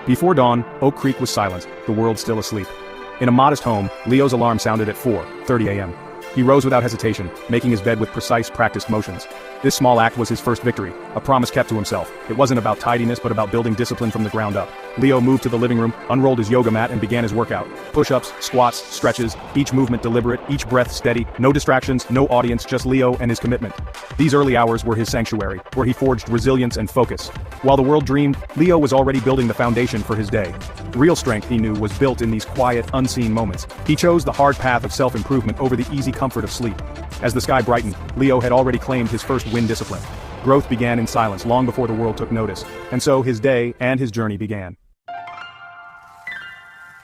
Before dawn, Oak Creek was silent, the world still asleep. In a modest home, Leo's alarm sounded at 4:30 a.m. He rose without hesitation, making his bed with precise, practiced motions. This small act was his first victory, a promise kept to himself. It wasn't about tidiness but about building discipline from the ground up. Leo moved to the living room, unrolled his yoga mat and began his workout. Push-ups, squats, stretches, each movement deliberate, each breath steady, no distractions, no audience, just Leo and his commitment. These early hours were his sanctuary, where he forged resilience and focus. While the world dreamed, Leo was already building the foundation for his day. The real strength, he knew, was built in these quiet, unseen moments. He chose the hard path of self-improvement over the easy comfort of sleep. As the sky brightened, Leo had already claimed his first win discipline. Growth began in silence long before the world took notice, and so his day and his journey began.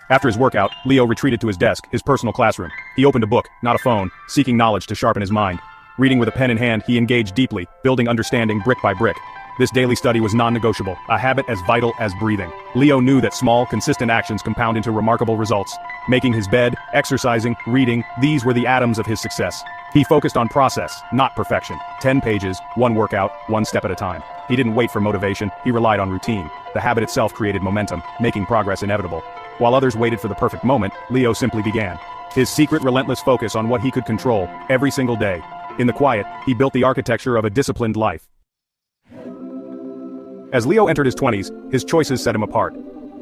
After his workout, Leo retreated to his desk, his personal classroom. He opened a book, not a phone, seeking knowledge to sharpen his mind. Reading with a pen in hand, he engaged deeply, building understanding brick by brick. This daily study was non-negotiable, a habit as vital as breathing. Leo knew that small, consistent actions compound into remarkable results. Making his bed, exercising, reading, these were the atoms of his success. He focused on process, not perfection. 10 pages, one workout, one step at a time. He didn't wait for motivation, he relied on routine. The habit itself created momentum, making progress inevitable. While others waited for the perfect moment, Leo simply began. His secret relentless focus on what he could control, every single day. In the quiet, he built the architecture of a disciplined life. As Leo entered his 20s, his choices set him apart.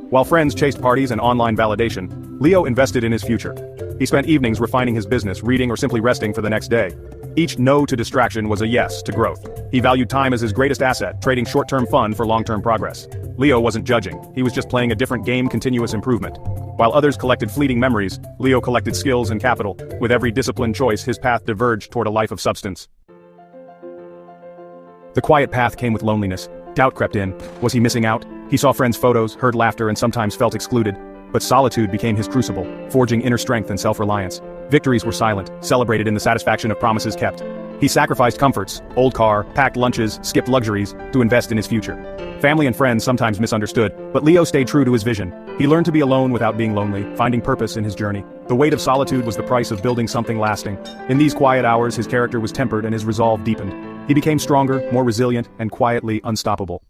While friends chased parties and online validation, Leo invested in his future. He spent evenings refining his business, reading or simply resting for the next day. Each no to distraction was a yes to growth. He valued time as his greatest asset, trading short-term fun for long-term progress. Leo wasn't judging, he was just playing a different game: continuous improvement. While others collected fleeting memories, Leo collected skills and capital. With every disciplined choice, his path diverged toward a life of substance. The quiet path came with loneliness. Doubt crept in. Was he missing out? He saw friends' photos, heard laughter, and sometimes felt excluded. But solitude became his crucible, forging inner strength and self-reliance. Victories were silent, celebrated in the satisfaction of promises kept. He sacrificed comforts, old car, packed lunches, skipped luxuries, to invest in his future. Family and friends sometimes misunderstood, but Leo stayed true to his vision. He learned to be alone without being lonely, finding purpose in his journey. The weight of solitude was the price of building something lasting. In these quiet hours, his character was tempered and his resolve deepened. He became stronger, more resilient, and quietly unstoppable.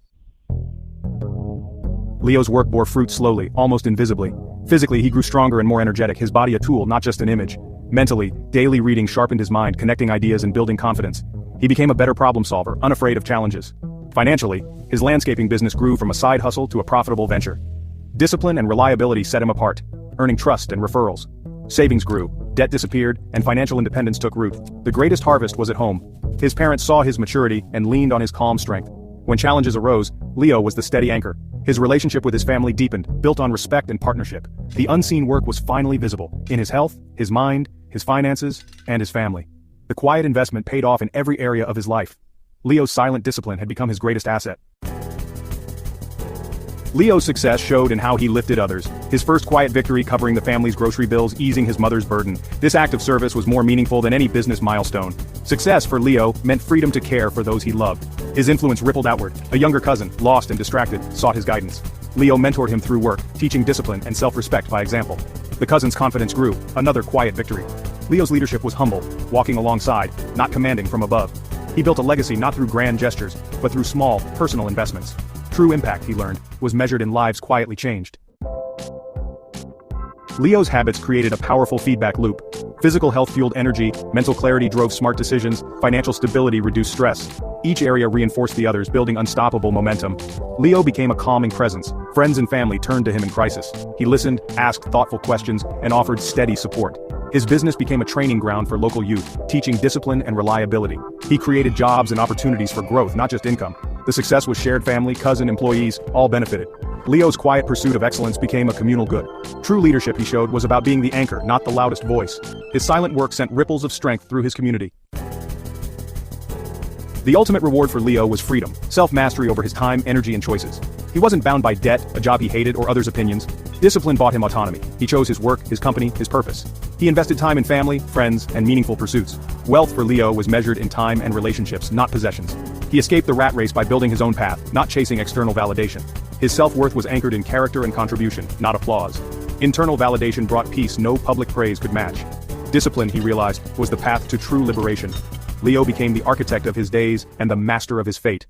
Leo's work bore fruit slowly, almost invisibly. Physically, he grew stronger and more energetic, his body a tool, not just an image. Mentally, daily reading sharpened his mind, connecting ideas and building confidence. He became a better problem solver, unafraid of challenges. Financially, his landscaping business grew from a side hustle to a profitable venture. Discipline and reliability set him apart, earning trust and referrals. Savings grew, debt disappeared, and financial independence took root. The greatest harvest was at home. His parents saw his maturity and leaned on his calm strength. When challenges arose, Leo was the steady anchor. His relationship with his family deepened, built on respect and partnership. The unseen work was finally visible, in his health, his mind, his finances, and his family. The quiet investment paid off in every area of his life. Leo's silent discipline had become his greatest asset. Leo's success showed in how he lifted others. His first quiet victory covering the family's grocery bills, easing his mother's burden. This act of service was more meaningful than any business milestone. Success for Leo meant freedom to care for those he loved. His influence rippled outward. A younger cousin, lost and distracted, sought his guidance. Leo mentored him through work, teaching discipline and self-respect by example. The cousin's confidence grew, another quiet victory. Leo's leadership was humble, walking alongside, not commanding from above. He built a legacy not through grand gestures, but through small, personal investments. True impact, he learned, was measured in lives quietly changed. Leo's habits created a powerful feedback loop. Physical health fueled energy, mental clarity drove smart decisions, financial stability reduced stress. Each area reinforced the others, building unstoppable momentum. Leo became a calming presence. Friends and family turned to him in crisis. He listened, asked thoughtful questions, and offered steady support. His business became a training ground for local youth, teaching discipline and reliability. He created jobs and opportunities for growth, not just income. The success was shared. Family, cousin, employees, all benefited. Leo's quiet pursuit of excellence became a communal good. True leadership, he showed, was about being the anchor, not the loudest voice. His silent work sent ripples of strength through his community. The ultimate reward for Leo was freedom, self-mastery over his time, energy, and choices. He wasn't bound by debt, a job he hated, or others' opinions. Discipline bought him autonomy. He chose his work, his company, his purpose. He invested time in family, friends, and meaningful pursuits. Wealth for Leo was measured in time and relationships, not possessions. He escaped the rat race by building his own path, not chasing external validation. His self-worth was anchored in character and contribution, not applause. Internal validation brought peace no public praise could match. Discipline, he realized, was the path to true liberation. Leo became the architect of his days and the master of his fate.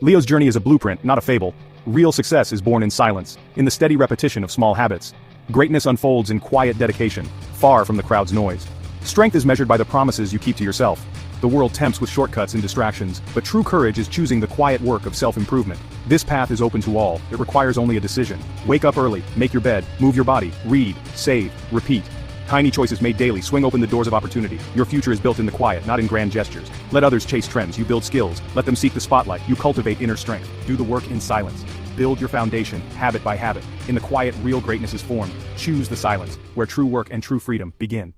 Leo's journey is a blueprint, not a fable. Real success is born in silence, in the steady repetition of small habits. Greatness unfolds in quiet dedication, far from the crowd's noise. Strength is measured by the promises you keep to yourself. The world tempts with shortcuts and distractions, but true courage is choosing the quiet work of self-improvement. This path is open to all, it requires only a decision. Wake up early, make your bed, move your body, read, save, repeat. Tiny choices made daily swing open the doors of opportunity. Your future is built in the quiet, not in grand gestures. Let others chase trends, you build skills. Let them seek the spotlight, you cultivate inner strength. Do the work in silence. Build your foundation, habit by habit. In the quiet, real greatness is formed. Choose the silence, where true work and true freedom begin.